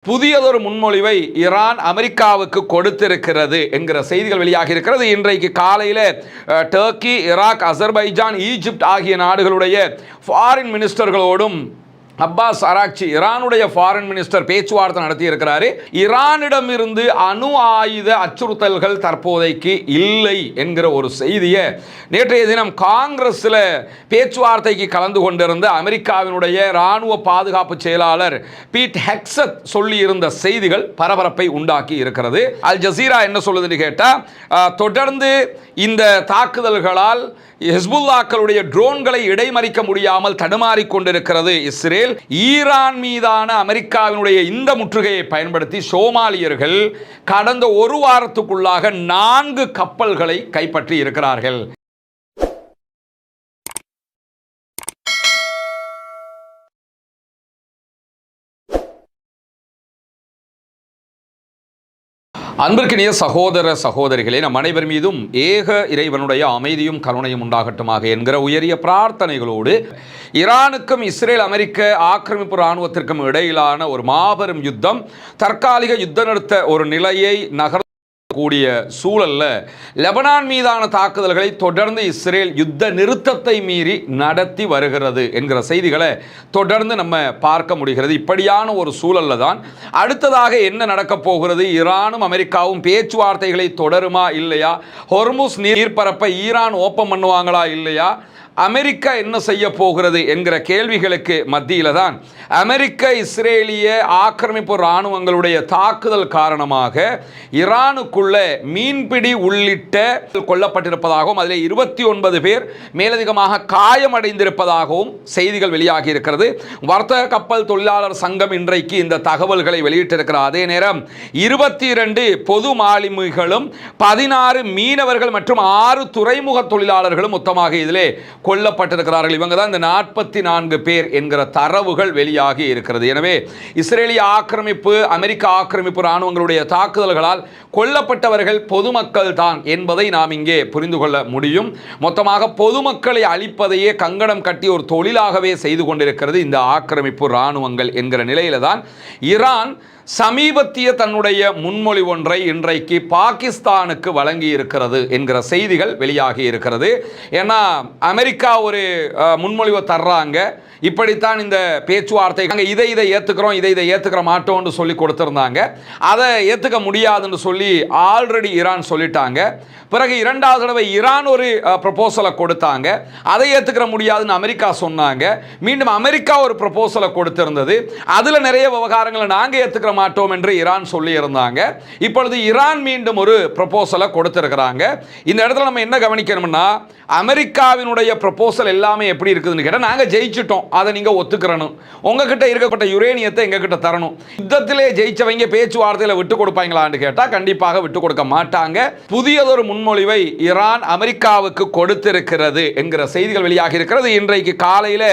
புதியதொரு முன்மொழிவை ஈரான் அமெரிக்காவுக்கு கொடுத்திருக்கிறது என்கிற செய்திகள் வெளியாகி இருக்கிறது. இன்றைக்கு காலையில் டர்க்கி, ஈராக், அசர்பைஜான், ஈஜிப்ட் ஆகிய நாடுகளுடைய ஃபாரின் மினிஸ்டர்களோடும் அப்பாஸ் அராக்சி ஈரானுடைய ஃபாரின் மினிஸ்டர் பேச்சுவார்த்தை நடத்தி இருக்கிறாரு. ஈரானிடமிருந்து அணு ஆயுத அச்சுறுத்தல்கள் தற்போதைக்கு இல்லை என்கிற ஒரு செய்தியை நேற்றைய தினம் காங்கிரஸில் பேச்சுவார்த்தைக்கு கலந்து கொண்டிருந்த அமெரிக்காவினுடைய இராணுவ பாதுகாப்பு செயலாளர் பீட் ஹெக்ஸத் சொல்லியிருந்த செய்திகள் பரபரப்பை உண்டாக்கி இருக்கிறது. அல் ஜசீரா என்ன சொல்லுதுன்னு கேட்டால், தொடர்ந்து இந்த தாக்குதல்களால் ஹிஸ்புல்லாக்களுடைய ட்ரோன்களை இடைமறிக்க முடியாமல் தடுமாறிக் கொண்டிருக்கிறது இஸ்ரேல். ஈரான் மீதான அமெரிக்காவினுடைய இந்த முற்றுகையை பயன்படுத்தி சோமாலியர்கள் கடந்த ஒரு வாரத்துக்குள்ளாக 4 கப்பல்களை கைப்பற்றி இருக்கிறார்கள். அன்பிற்கினிய சகோதர சகோதரிகளே, நம் அனைவர் மீதும் ஏக இறைவனுடைய அமைதியும் கருணையும் உண்டாகட்டுமாக என்கிற உயரிய பிரார்த்தனைகளோடு ஈரானுக்கும் இஸ்ரேல் அமெரிக்க ஆக்கிரமிப்பு இராணுவத்திற்கும் இடையிலான ஒரு மாபெரும் யுத்தம், தற்காலிக யுத்த நிறுத்த ஒரு நிலையை கூடிய சூழல்ல லெபனான் மீதான தாக்குதல்களை தொடர்ந்து இஸ்ரேல் யுத்த நிறுத்தத்தை மீறி நடத்தி வருகிறது என்கிற செய்திகளை தொடர்ந்து நம்ம பார்க்க முடிகிறது. இப்படியான ஒரு சூழல்ல தான் அடுத்ததாக என்ன நடக்கப் போகிறது, ஈரானும் அமெரிக்காவும் பேச்சுவார்த்தைகளை தொடருமா இல்லையா, ஹொர்முஸ் நீர்ப்பரப்பை ஈரான் ஓப்பன் பண்ணுவாங்களா இல்லையா, அமெரிக்கா என்ன செய்ய போகிறது என்கிற கேள்விகளுக்கு மத்தியில் தான் அமெரிக்க இஸ்ரேலிய ஆக்கிரமிப்பு இராணுவங்களுடைய தாக்குதல் காரணமாக ஈரானுக்குள்ள மீன்பிடி உள்ளிட்ட கொல்லப்பட்டிருப்பதாகவும் அதில் 29 பேர் மேலதிகமாக காயமடைந்திருப்பதாகவும் செய்திகள் வெளியாகி இருக்கிறது. வர்த்தக கப்பல் தொழிலாளர் சங்கம் இன்றைக்கு இந்த தகவல்களை வெளியிட்டிருக்கிறார். அதே நேரம் 22 பொது மாலுமிகளும் 16 மீனவர்கள் மற்றும் 6 துறைமுக தொழிலாளர்களும் மொத்தமாக இதிலே கொல்லப்பட்டிருக்கிறார்கள். இவங்க தான் இந்த 44 பேர் என்கிற தரவுகள் வெளியாகி இருக்கிறது. எனவே இஸ்ரேலிய ஆக்கிரமிப்பு, அமெரிக்க ஆக்கிரமிப்பு இராணுவங்களுடைய தாக்குதல்களால் கொல்லப்பட்டவர்கள் பொதுமக்கள் தான் என்பதை நாம் இங்கே புரிந்து கொள்ள முடியும். மொத்தமாக பொதுமக்களை அழிப்பதையே கங்கணம் கட்டி ஒரு தொழிலாகவே செய்து கொண்டிருக்கிறது இந்த ஆக்கிரமிப்பு இராணுவங்கள் என்கிற நிலையில தான் ஈரான் சமீபத்திய தன்னுடைய முன்மொழி ஒன்றை இன்றைக்கு பாகிஸ்தானுக்கு வழங்கி இருக்கிறது என்கிற செய்திகள் வெளியாகி இருக்கிறது. ஏன்னா அமெரிக்கா ஒரு முன்மொழிவை தர்றாங்க, இப்படித்தான் இந்த பேச்சுவார்த்தை, இதை ஏற்றுக்கிறோம், இதை ஏற்றுக்கிற மாட்டோம்னு சொல்லி கொடுத்துருந்தாங்க. அதை ஏற்றுக்க முடியாதுன்னு சொல்லி ஆல்ரெடி ஈரான் சொல்லிட்டாங்க. பிறகு 2வது தடவை ஈரான் ஒரு ப்ரொபோசலை கொடுத்தாங்க, அதை ஏற்றுக்கிற முடியாதுன்னு அமெரிக்கா சொன்னாங்க. மீண்டும் அமெரிக்கா ஒரு ப்ரொபோசலை கொடுத்திருந்தது, அதில் நிறைய விவகாரங்களை நாங்கள் ஏற்றுக்கிற மாட்டோம் என்று ஈரான் சொல்லி இருந்தாங்க. இப்பொழுது ஈரான் மீண்டும் ஒரு ப்ரொபோசலை கொடுத்திருக்கிறாங்க. இந்த இடத்துல நம்ம என்ன கவனிக்கணும்னா, அமெரிக்காவினுடைய ப்ரொபோசல் எல்லாமே எப்படி இருக்குதுன்னு கேட்டால், நாங்கள் ஜெயிச்சிட்டோம், அதை நீங்கள் ஒத்துக்கிறணும், உங்ககிட்ட இருக்கப்பட்ட யுரேனியத்தை எங்ககிட்ட தரணும். யுத்தத்திலே ஜெயிச்சவங்க பேச்சுவார்த்தையில் விட்டு கொடுப்பாங்களான்னு கேட்டால் கண்டிப்பாக விட்டு கொடுக்க மாட்டாங்க. புதியதொரு முன்மொழிவை ஈரான் அமெரிக்காவுக்கு கொடுத்திருக்கிறது என்கிற செய்திகள் வெளியாகி இருக்கிறது. இன்றைக்கு காலையில்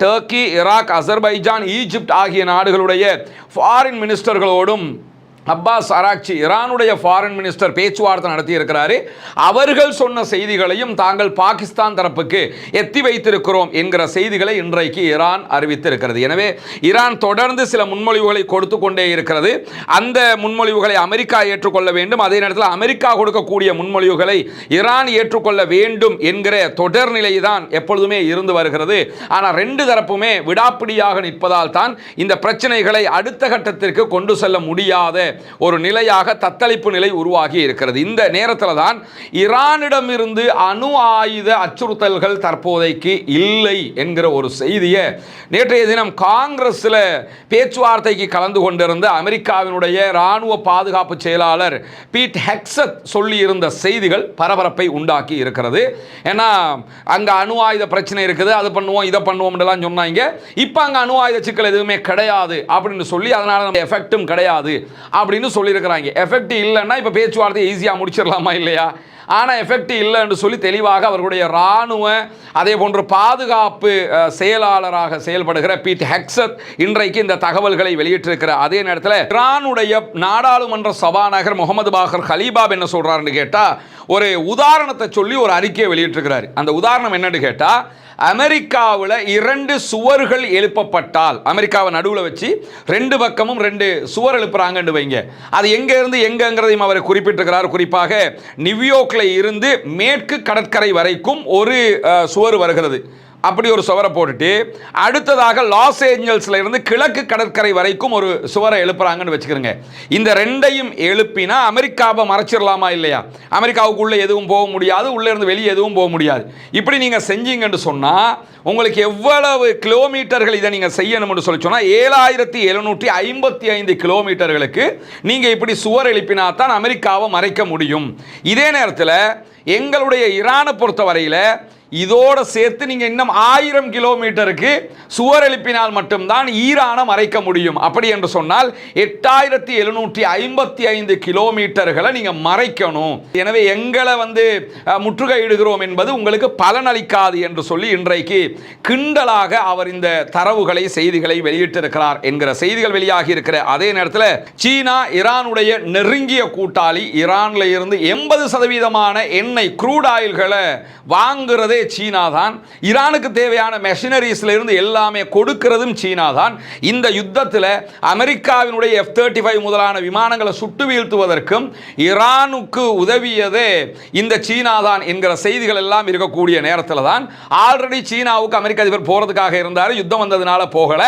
டர்க்கி, ஈராக், அசர்பைஜான், ஈஜிப்ட் ஆகிய நாடுகளுடைய ஃபாரின் மினிஸ்டர்களோடும் அப்பாஸ் அராக்சி ஈரானுடைய ஃபாரின் மினிஸ்டர் பேச்சுவார்த்தை நடத்தி இருக்கிறாரு. அவர்கள் சொன்ன செய்திகளையும் தாங்கள் பாகிஸ்தான் தரப்புக்கு எத்தி வைத்திருக்கிறோம் என்கிற செய்திகளை இன்றைக்கு ஈரான் அறிவித்திருக்கிறது. எனவே ஈரான் தொடர்ந்து சில முன்மொழிவுகளை கொடுத்து கொண்டே இருக்கிறது. அந்த முன்மொழிவுகளை அமெரிக்கா ஏற்றுக்கொள்ள வேண்டும், அதே நேரத்தில் அமெரிக்கா கொடுக்கக்கூடிய முன்மொழிவுகளை ஈரான் ஏற்றுக்கொள்ள வேண்டும் என்கிற தொடர்நிலை தான் எப்பொழுதுமே இருந்து வருகிறது. ஆனால் 2 தரப்புமே விடாப்பிடியாக நிற்பதால் தான் இந்த பிரச்சனைகளை அடுத்த கட்டத்திற்கு கொண்டு செல்ல முடியாத ஒரு நிலையாக தத்தளிப்பு நிலை உருவாகி இருக்கிறது. இந்த நேரத்தில் தான் ஈரானிடமிருந்து அணு ஆயுத அச்சுறுத்தல்கள் தற்போதைக்கு இல்லை என்கிற ஒரு செய்தியை நேற்றைய தினம் காங்கிரஸில் பேச்சுவார்த்தைக்கு கலந்து கொண்டிருந்த அமெரிக்காவினுடைய இராணுவ பாதுகாப்பு செயலாளர் பீட் ஹெக்ஸத் சொல்லியிருந்த செய்திகள் பரபரப்பை உண்டாக்கி இருக்கிறது. ஏன்னா அங்கே அணு ஆயுத பிரச்சனை இருக்குது, அது பண்ணுவோம், இதை பண்ணுவோம்லாம் சொன்னாங்க. இப்போ அங்கே அணு ஆயுத சிக்கல் எதுவுமே கிடையாது அப்படின்னு சொல்லி, அதனால நம்ம எஃபெக்டும் கிடையாது அப்படின்னு சொல்லியிருக்கிறாங்க. எஃபெக்ட் இல்லைன்னா இப்போ பேச்சுவார்த்தையை ஈஸியாக முடிச்சிடலாமா இல்லையா? ஆனால் எஃபெக்ட் இல்லை என்று சொல்லி தெளிவாக அவர்களுடைய இராணுவ அதே போன்று பாதுகாப்பு செயலாளராக செயல்படுகிற பீட் ஹெக்ஸத் இன்றைக்கு இந்த தகவல்களை வெளியிட்டிருக்கிற அதே நேரத்தில் ஈரானுடைய நாடாளுமன்ற சபாநாயகர் முகமது பாகர் கலீபாப் என்ன சொல்றாருன்னு கேட்டால், ஒரு உதாரணத்தை சொல்லி ஒரு அறிக்கையை வெளியிட்டிருக்கிறார். அந்த உதாரணம் என்னன்னு கேட்டால், அமெரிக்காவில் 2 சுவர்கள் எழுப்பப்பட்டால், அமெரிக்காவை நடுவில் வச்சு 2 பக்கமும் 2 சுவர் எழுப்புறாங்கன்னு வைங்க, அது எங்க இருந்து எங்கங்கிறதையும் அவர் குறிப்பிட்டிருக்கிறார். குறிப்பாக நியூயார்க்ல இருந்து மேற்கு கடற்கரை வரைக்கும் ஒரு சுவர் வருகிறது. அப்படி ஒரு சுவரை போட்டுட்டு அடுத்ததாக லாஸ் ஏஞ்சல்ஸ்ல இருந்து கிழக்கு கடற்கரை வரைக்கும் ஒரு சுவரை எழுப்புறாங்கன்னு வச்சுக்கிறோங்க. இந்த 2ஐயும் எழுப்பினா அமெரிக்காவை மறைச்சிடலாமா இல்லையா? அமெரிக்காவுக்குள்ள எதுவும் போக முடியாது, உள்ள இருந்து வெளியே எதுவும் போக முடியாது. இப்படி நீங்க செஞ்சீங்கன்னு சொன்னா உங்களுக்கு எவ்வளவு கிலோமீட்டர்கள் இதை நீங்க செய்யணும்னு சொல்லி சொன்னா 7755 கிலோமீட்டர்களுக்கு நீங்க இப்படி சுவர் எழுப்பினா தான் அமெரிக்காவை மறைக்க முடியும். இதே நேரத்தில் எங்களுடைய ஈரானை பொறுத்தவரையில் இதோடு சேர்த்து நீங்கள் இன்னும் 1000 கிலோமீட்டருக்கு சுவர் எழுப்பினால் மட்டும்தான் ஈரானை மறைக்க முடியும். அப்படி என்று சொன்னால் 8755 கிலோமீட்டர்களை நீங்கள் மறைக்கணும். எனவே எங்களை முற்றுகையிடுகிறோம் என்பது உங்களுக்கு பலனளிக்காது என்று சொல்லி இன்றைக்கு கிண்டலாக அவர் இந்த தரவுகளை செய்திகளை வெளியிட்டிருக்கிறார் என்கிற செய்திகள் வெளியாகி இருக்கிற அதே நேரத்தில் சீனா ஈரானுடைய நெருங்கிய கூட்டாளி. ஈரான்ல இருந்து 80% எண்ணெய் க்ரூட் ஆயில்களை வாங்குறதே சீனா தான். ஈரானுக்கு தேவையான மெஷினரிஸ்ல இருந்து எல்லாமே கொடுக்கிறதும் சீனா தான். இந்த யுத்தத்தில் அமெரிக்காவினுடைய F-35 முதலான விமானங்களை சுட்டு வீழ்த்துவதற்கும் ஈரானுக்கு உதவியதே இந்த சீனா தான் என்கிற செய்திகள் எல்லாம் இருக்கக்கூடிய நேரத்தில் தான் ஆல்ரெடி சீனாவுக்கு அமெரிக்க அதிபர் போறதுக்காக இருந்தார். யுத்தம் வந்ததுனால போகல.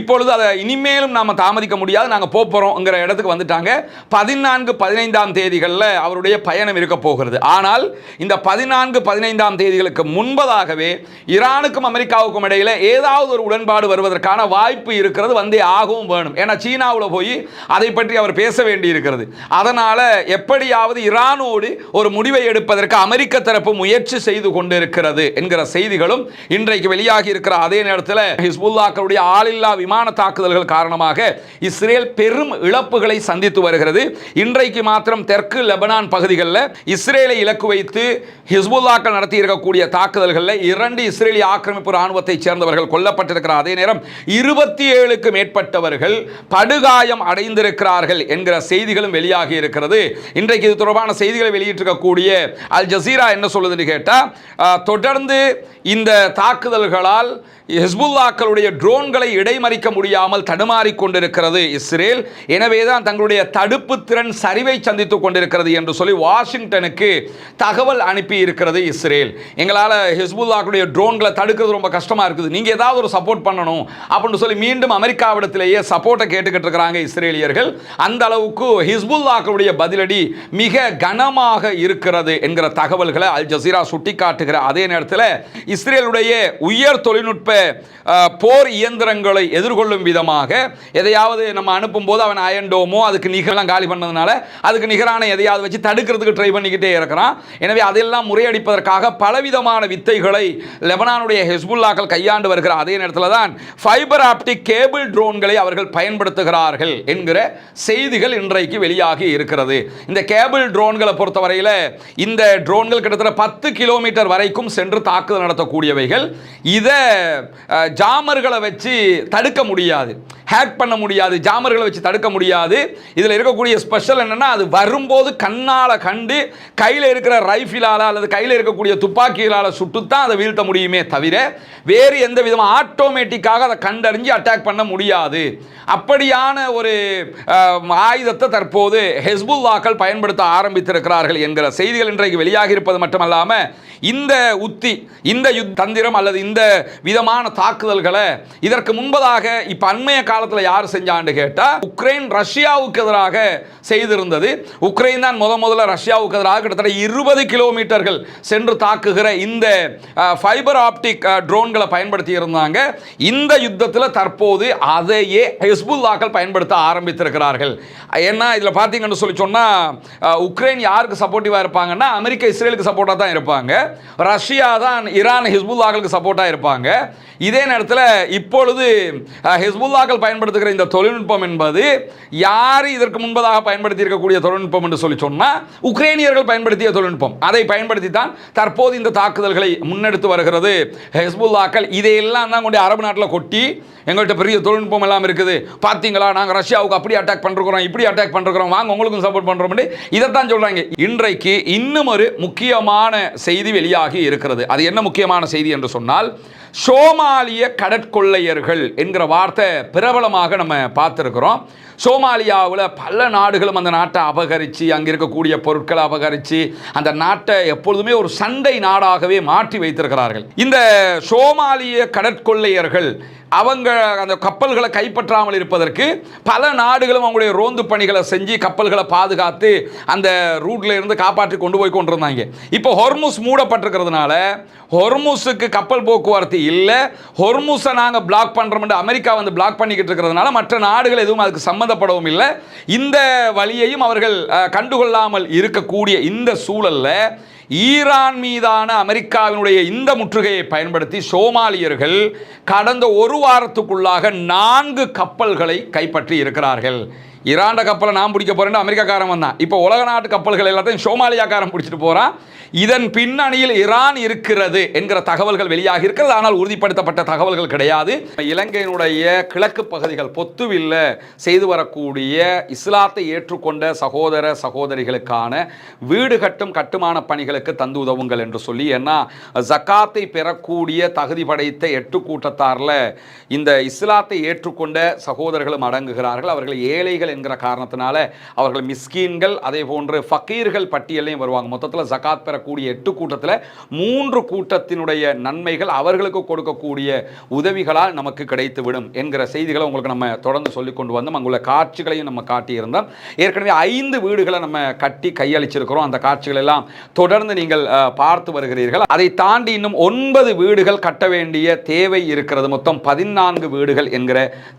இப்பொழுது அதை இனிமேலும் நாம தாமதிக்க முடியாது, நாங்கள் போறோம்ங்கிற இடத்துக்கு வந்துட்டாங்க. 14, 15ஆம் தேதிகளில் அவருடைய பயணம் இருக்க போகிறது. ஆனால் இந்த 14, 15ஆம் தேதிகளுக்கு முன்பதாகவே ஈரானுக்கும் அமெரிக்காவுக்கும் இடையில ஏதாவது ஒரு உடன்பாடு வருவதற்கான வாய்ப்பு இருக்கிறது, வந்தே ஆகவும் வேணும். ஏன்னா சீனாவில் போய் அதை பற்றி அவர் பேச வேண்டி இருக்கிறது. அதனால எப்படியாவது ஈரானோடு ஒரு முடிவை எடுப்பதற்கு அமெரிக்க தரப்பு முயற்சி செய்து கொண்டிருக்கிறது என்கிற செய்திகளும் இன்றைக்கு வெளியாகி இருக்கிற அதே நேரத்தில் ஹிஸ்புல்லாக்களுடைய ஆளில்லா விமான தாக்குதல்கள் காரணமாக இஸ்ரேல் பெரும் இழப்புகளை சந்தித்து வருகிறது. இன்றைக்கு மாத்திரம் தெற்கு லெபனான் பகுதிகளில் இஸ்ரேலை இலக்கு வைத்து ஹிஸ்புல்லாக்கள் நடத்தி இருக்கக்கூடிய தாக்குதல்களில் 2 இஸ்ரேலிய ஆக்கிரமிப்பு ராணுவத்தை சேர்ந்தவர்கள் கொல்லப்பட்டிருக்கிற அதே நேரம் 27க்கு மேற்பட்டவர்கள் படுகாயம் அடைந்திருக்கிறார்கள் என்கிற செய்திகளும் வெளியாகி இருக்கிறது. இன்றைக்கு இது தொடர்பான செய்திகளை வெளியிட்டிருக்கக்கூடிய அல் ஜசீரா என்ன சொல்லுதுன்னு கேட்டா, தொடர்ந்து இந்த தாக்குதல்களால் ஹிஸ்புல்லாக்களுடைய ட்ரோன்களை இடைமறிக்க முடியாமல் தடுமாறிக் கொண்டிருக்கிறது இஸ்ரேல். எனவேதான் தங்களுடைய தடுப்பு திறன் சரிவை சந்தித்துக் கொண்டிருக்கிறது என்று சொல்லி வாஷிங்டனுக்கு தகவல் அனுப்பி இருக்கிறது இஸ்ரேல். எங்களால் ஹிஸ்புல்லாக்களுடைய ட்ரோன்களை தடுக்கிறது ரொம்ப கஷ்டமா இருக்குது, நீங்க ஏதாவது ஒரு சப்போர்ட் பண்ணணும் அப்படின்னு சொல்லி மீண்டும் அமெரிக்காவிடத்திலேயே சப்போர்ட்டை கேட்டுக்கிட்டு இருக்கிறாங்க இஸ்ரேலியர்கள். அந்த அளவுக்கு ஹிஸ்புல்லாக்களுடைய பதிலடி மிக கனமாக இருக்கிறது என்கிற தகவல்களை அல் ஜசீரா சுட்டிக்காட்டுகிற அதே நேரத்தில் இஸ்ரேலுடைய உயர் தொழில்நுட்ப போர் இயந்திரங்களை எதிர்கொள்ளும் விதமாக எதையாவது நம்ம அனுப்பும் போது அவன் அயன்டோமோ அதுக்கு நிகரெல்லாம் காலி பண்ணதுனால அதுக்கு நிகரான எதையாவது வச்சு தடுக்கிறதுக்கு ட்ரை பண்ணிக்கிட்டே இருக்கிறான். எனவே அதெல்லாம் முறியடிப்பதற்காக பலவிதமான வித்தைகளை லெபனானுடைய ஹிஸ்புல்லாக்கள் கையாண்டு வருகிற அதே நேரத்தில் தான் ஃபைபர் ஆப்டிக் கேபிள் ட்ரோன்களை அவர்கள் பயன்படுத்துகிறார்கள் என்கிற செய்திகள் இன்றைக்கு வெளியாகி இருக்கிறது. இந்த கேபிள் ட்ரோன்களை பொறுத்தவரையில் இந்த ட்ரோன்கள் கிட்டத்தட்ட 10 கிலோமீட்டர் வரைக்கும் சென்று தாக்குதல் நடத்தக்கூடியவைகள். இதை ஜாமர்களை வச்சு தடுக்க முடியாது, ஹேக் பண்ண முடியாது, ஜாமர்களை வச்சு தடுக்க முடியாது. இதில் இருக்கக்கூடிய ஸ்பெஷல் என்னன்னா, அது வரும்போது கண்ணால் கண்டு கையில் இருக்கிற ரைஃபிளால் அல்லது கையில் இருக்கக்கூடிய துப்பாக்கிகளால் சுட்டுத்தான் அதை வீழ்த்த முடியுமே தவிர வேறு எந்த விதமாக ஆட்டோமேட்டிக்காக அதை கண்டறிஞ்சு அட்டாக் பண்ண முடியாது. அப்படியான ஒரு ஆயுதத்தை தற்போது ஹிஸ்புல்லாக்கள் பயன்படுத்த ஆரம்பித்திருக்கிறார்கள் என்கிற செய்திகள் இன்றைக்கு வெளியாகி இருப்பது மட்டுமல்லாமல் இந்த உத்தி, இந்த தந்திரம் அல்லது இந்த விதமான தாக்குதல்களை இதற்கு முன்பதாக இப்ப அண்மைய காலத்தில் யார் செஞ்சான்னு கேட்டா உக்ரைன் ரஷ்யாவுக்கு எதிராக செய்திருந்தது. உக்ரைன் தான் முதல்ல ரஷ்யாவுக்கு எதிராக கிட்டத்தட்ட 20 கிலோமீட்டர்கள் சென்று தாக்குகிற இந்த ஃபைபர் ஆப்டிக் ட்ரோன்களை பயன்படுத்தி இருந்தாங்க. இந்த யுத்தத்தில் தற்போது அதையே ஹிஸ்புல்லாக்கள் பயன்படுத்த ஆரம்பித்திருக்கிறார்கள். ஏன்னா இதில் பார்த்தீங்கன்னு சொல்லி சொன்னா உக்ரைன் யாருக்கு சப்போர்ட்டிவா இருப்பாங்கன்னா அமெரிக்கா இஸ்ரேலுக்கு சப்போர்ட்டா தான் இருப்பாங்க, ரஷ்யா தான் ஈரான் ஹிஸ்புல்லாக்களுக்கு சப்போர்ட்டா இருப்பாங்க. இதே நேரத்தில் இப்பொழுது ஹிஸ்புல்லாக்கள் பயன்படுத்துகிற இந்த தொழில்நுட்பம் என்பது யார் இதற்கு முன்பதாக பயன்படுத்தி இருக்கக்கூடிய தொழில்நுட்பம் என்று சொல்லி சொன்னால் உக்ரைனியர்கள் பயன்படுத்திய தொழில்நுட்பம். அதை பயன்படுத்தி தான் தற்போது இந்த தாக்குதல் தாக்குதல்களை முன்னெடுத்து வருகிறது ஹெஸ்புல்லாக்கள். இதையெல்லாம் தான் கொண்டு அரபு நாட்டில் கொட்டி எங்கள்கிட்ட பெரிய தொழில்நுட்பம் எல்லாம் இருக்குது, பார்த்தீங்களா நாங்கள் ரஷ்யாவுக்கு அப்படி அட்டாக் பண்ணுறோம், இப்படி அட்டாக் பண்ணுறோம், வாங்க உங்களுக்கும் சப்போர்ட் பண்ணுறோம், இதைத்தான் சொல்கிறாங்க. இன்றைக்கு இன்னும் ஒரு முக்கியமான செய்தி வெளியாகி இருக்கிறது. அது என்ன முக்கியமான செய்தி என்று சொன்னால், சோமாலிய கடற்கொள்ளையர்கள் என்கிற வார்த்தை பிரபலமாக நம்ம பார்த்துருக்கிறோம். சோமாலியாவில் பல நாடுகளும் அந்த நாட்டை அபகரித்து, அங்கே இருக்கக்கூடிய பொருட்களை அபகரித்து அந்த நாட்டை எப்பொழுதுமே ஒரு சண்டை நாடாகவே மாற்றி வைத்திருக்கிறார்கள். இந்த சோமாலிய கடற்கொள்ளையர்கள் அவங்க அந்த கப்பல்களை கைப்பற்றாமல் இருப்பதற்கு பல நாடுகளும் அவங்களுடைய ரோந்து பணிகளை செஞ்சு கப்பல்களை பாதுகாத்து அந்த ரூட்ல இருந்து காப்பாற்றி கொண்டு போய் கொண்டிருந்தாங்க. இப்போ ஹொர்முஸ் மூடப்பட்டிருக்கிறதுனால ஹொர்முஸுக்கு கப்பல் போக்குவரத்து இல்லை, ஹொர்முஸை நாங்கள் பிளாக் பண்ணுறோம், அமெரிக்கா வந்து பிளாக் பண்ணிக்கிட்டு இருக்கிறதுனால மற்ற நாடுகள் எதுவும் அதுக்கு சம்மந்தப்படவும் இல்லை. இந்த வழியையும் அவர்கள் கண்டுகொள்ளாமல் இருக்கக்கூடிய இந்த சூழலில் ஈரான் மீதான அமெரிக்காவினுடைய இந்த முற்றுகையை பயன்படுத்தி சோமாலியர்கள் கடந்த ஒரு வாரத்துக்குள்ளாக 4 கப்பல்களை கைப்பற்றி இருக்கிறார்கள். ஈரான் கப்பலை நான் பிடிக்க போறேன் அமெரிக்காக்காரன் வந்தான். இப்போ உலக நாட்டு கப்பல்கள் எல்லாத்தையும் சோமாலியாக்காரன் பிடிச்சிட்டு போறான். இதன் பின்னணியில் ஈரான் இருக்கிறது என்கிற தகவல்கள் வெளியாகி இருக்கிறது. ஆனால் உறுதிப்படுத்தப்பட்ட தகவல்கள் கிடையாது. இலங்கையினுடைய கிழக்கு பகுதிகள் பொத்துவில்ல செய்து வரக்கூடிய இஸ்லாத்தை ஏற்றுக்கொண்ட சகோதர சகோதரிகளுக்கான வீடு கட்டும் கட்டுமான பணிகளுக்கு தந்து உதவுங்கள் என்று சொல்லி, ஏன்னா ஜக்காத்தை பெறக்கூடிய தகுதி படைத்த 8 கூட்டத்தாரில் இந்த இஸ்லாத்தை ஏற்றுக்கொண்ட சகோதரர்களும் அடங்குகிறார்கள். அவர்கள் ஏழைகள் என்கிற காரணத்தினால அவர்கள் மிஸ்கீன்கள், அதே போன்று ஃபக்கீர்கள் பட்டியலையும் வருவாங்க. மொத்தத்தில் ஜக்காத் பெறக்கூடிய 8 கூட்டத்தில் 3 கூட்டத்தினுடைய நன்மைகள் அவர்களுக்கு கொடுக்கக்கூடிய உதவிகளால் நமக்கு கிடைத்துவிடும் என்கிற செய்திகளை உங்களுக்கு நம்ம தொடர்ந்து சொல்லிக் கொண்டு வந்தோம். அங்குள்ள காட்சிகளையும் நம்ம காட்டியிருந்தோம். ஏற்கனவே 5 வீடுகளை நம்ம கட்டி கையளிச்சிருக்கிறோம். அந்த காட்சிகள் எல்லாம் தொடர்ந்து நீங்கள் பார்த்து வருகிறீர்கள். அதை தாண்டி இன்னும் 9 வீடுகள் கட்ட வேண்டிய தேவை இருக்கிறது. மொத்தம் 14 வீடுகள் என்கிற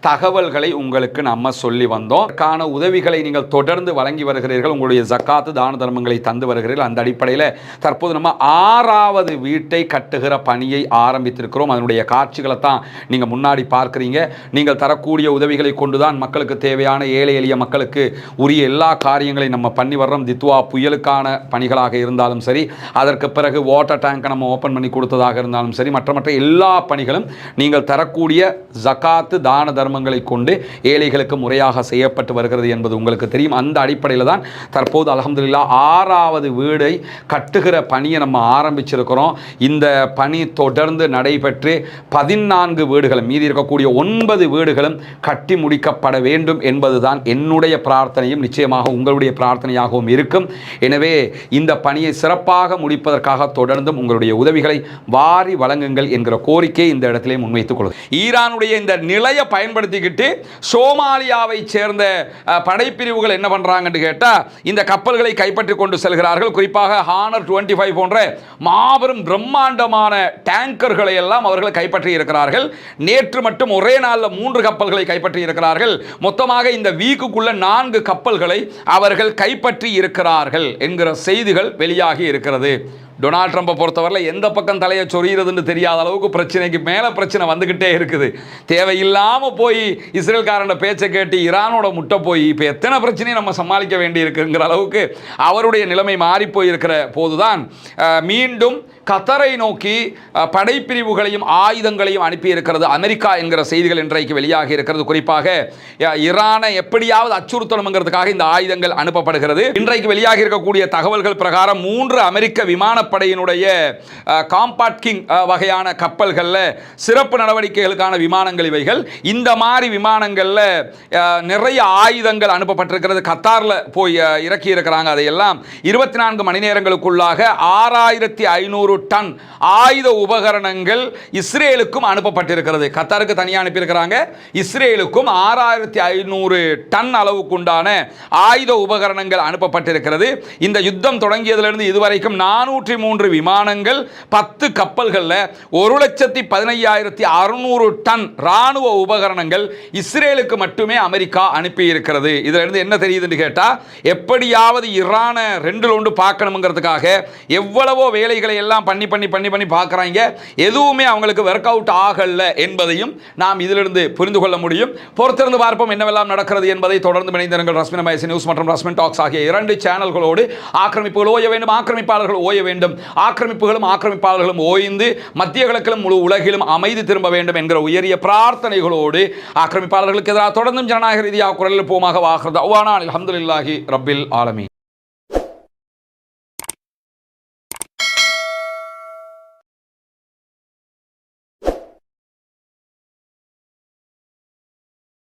தகவல்களை உங்களுக்கு நம்ம சொல்லி வந்தோம். கான உதவிகளை நீங்கள் தொடர்ந்து வழங்கி வருகிறீர்கள். உங்களுடைய ஜக்காத்து தான தர்மங்களை தந்து வருகிறீர்கள். அந்த அடிப்படையில் தற்போது நம்ம 6வது வீட்டை கட்டுகிற பணியை ஆரம்பித்திருக்கிறோம். அதனுடைய காட்சிகளை தான் நீங்க முன்னாடி பார்க்கிறீங்க. நீங்கள் தரக்கூடிய உதவிகளை கொண்டுதான் மக்களுக்கு தேவையான ஏழை எளிய மக்களுக்கு உரிய எல்லா காரியங்களையும் நம்ம பண்ணி வர்றோம். தித்வா புயலுக்கான பணிகளாக இருந்தாலும் சரி, அதற்கு பிறகு வாட்டர் டேங்கை நம்ம ஓப்பன் பண்ணி கொடுத்ததாக இருந்தாலும் சரி, மற்ற எல்லா பணிகளும் நீங்கள் தரக்கூடிய ஜக்காத்து தான தர்மங்களை கொண்டு ஏழைகளுக்கு முறையாக செய்யப்பட்டு வருகிறது என்பது உங்களுக்கு தெரியும். அந்த அடிப்படையில் தான் தற்போது அல்ஹம்துலில்லாஹ் 6வது வீடை கட்டுகிற பணியை நம்ம ஆரம்பிச்சிருக்கிறோம். இந்த பணி தொடர்ந்து நடைபெற்று 14 வீடுகளும், மீதி இருக்கக்கூடிய 9 வீடுகளும் கட்டி முடிக்கப்பட வேண்டும் என்பதுதான் என்னுடைய பிரார்த்தனையும் நிச்சயமாக உங்களுடைய பிரார்த்தனையாகவும் இருக்கும். எனவே இந்த பணியை சிறப்பாக முடிப்பதற்காக தொடர்ந்தும் உங்களுடைய உதவிகளை வாரி வழங்குங்கள் என்கிற கோரிக்கை இந்த இடத்திலே முன்வைத்துக் கொள்ளும். ஈரானுடைய இந்த நிலையை பயன்படுத்திக்கிட்டு சோமாலியாவை சேர்ந்த படைப்பிரிவுகள் என்ன பண்றாங்கன்னு கேட்டா, இந்த கப்பல்களை கைப்பற்றி கொண்டு செல்கிறார்கள். குறிப்பாக ஹானர் 25 போன்ற மாபெரும் பிரம்மாண்டமான டேங்கர்களை எல்லாம் அவர்கள் கைப்பற்றி இருக்கிறார்கள். நேற்று மட்டும் ஒரே நாளில் 3 கப்பல்களை கைப்பற்றி இருக்கிறார்கள். மொத்தமாக இந்த வீக்குக்குள்ள 4 கப்பல்களை அவர்கள் கைப்பற்றி இருக்கிறார்கள் என்கிற செய்திகள் வெளியாகி இருக்கிறது. டொனால்ட் ட்ரம்பை பொறுத்தவரையில் எந்த பக்கம் தலையை சொறிகிறதுன்னு தெரியாத அளவுக்கு பிரச்சனைக்கு மேலே பிரச்சனை வந்துக்கிட்டே இருக்குது. தேவையில்லாமல் போய் இஸ்ரேல்காரனோட பேச்சை கேட்டு ஈரானோட முட்டை போய் இப்போ எத்தனை பிரச்சனையும் நம்ம சமாளிக்க வேண்டி இருக்குங்கிற அளவுக்கு அவருடைய நிலைமை மாறிப்போய் இருக்கிற போதுதான் மீண்டும் கத்தரை நோக்கி படைப்பிரிவுகளையும் ஆயுதங்களையும் அனுப்பி இருக்கிறது அமெரிக்கா என்கிற செய்திகள் இன்றைக்கு வெளியாகி இருக்கிறது. குறிப்பாக ஈரானை எப்படியாவது அச்சுறுத்தணுங்கிறதுக்காக இந்த ஆயுதங்கள் அனுப்பப்படுகிறது. இன்றைக்கு வெளியாகி இருக்கக்கூடிய தகவல்கள் பிரகாரம் 3 அமெரிக்க விமானப்படையினுடைய காம்பாக்ட் கிங் வகையான கப்பல்களில் சிறப்பு நடவடிக்கைகளுக்கான விமானங்கள் இவைகள். இந்த மாதிரி விமானங்களில் நிறைய ஆயுதங்கள் அனுப்பப்பட்டிருக்கிறது. கத்தாரில் போய் இறக்கி இருக்கிறாங்க. அதையெல்லாம் 24 மணி நேரங்களுக்குள்ளாக 6500 டன் ஆயுத உபகரணங்கள் இஸ்ரேலுக்கும் அனுப்பப்பட்டிருக்கிறது. கத்தாருக்கு தனியாக அனுப்பியிருக்கிறாங்க. இஸ்ரேலுக்கும் 6500 டன் அளவுக்குண்டான ஆயுத உபகரணங்கள் அனுப்பப்பட்டிருக்கிறது. இந்த யுத்தம் தொடங்கியதிலிருந்து இதுவரைக்கும் 403 விமானங்கள் 10 கப்பல்களில் 1,15,600 டன் ராணுவ உபகரணங்கள் இஸ்ரேலுக்கு மட்டுமே அமெரிக்கா அனுப்பி இருக்கிறது. இதுல இருந்து என்ன தெரியுதுன்னு கேட்டா, எப்படியாவது ஈரானை 2ல் 1 பார்க்கணுங்கிறதுக்காக எவ்வளவோ வேலைகளை எல்லாம் பண்ணி பார்க்குறாங்க. எதுவுமே அவங்களுக்கு ஒர்க் அவுட் ஆகல என்பதையும் நாம் இதிலிருந்து புரிந்து கொள்ள முடியும். பொறுத்திருந்து பார்ப்போம் என்னவெல்லாம் நடக்கிறது என்பதை. தொடர்ந்து இணைந்திருங்கள். ரஸ்மின் நியூஸ் மற்றும் ரஸ்மின் டாக்ஸ் ஆகிய 2 சேனல்களோடு. ஆக்கிரமிப்புகள் ஓய வேண்டும், ஆக்கிரமிப்பாளர்கள் ஓய வேண்டும். வேண்டும், ஆக்கிரமிப்புகளும் ஆக்கிரமிப்பாளர்களும் ஓய்ந்து மத்திய கிழக்கிலும் முழு உலகிலும் அமைதி திரும்ப வேண்டும் என்கிற உயரிய பிரார்த்தனைகளோடு ஆக்கிரமிப்பாளர்களுக்கு எதிராக தொடர்ந்தும் ஜனநாயக ரீதியாக குரல் போமாக வாகிறது. அல்ஹம்துலில்லாஹி ரப்பில் ஆலமீன்.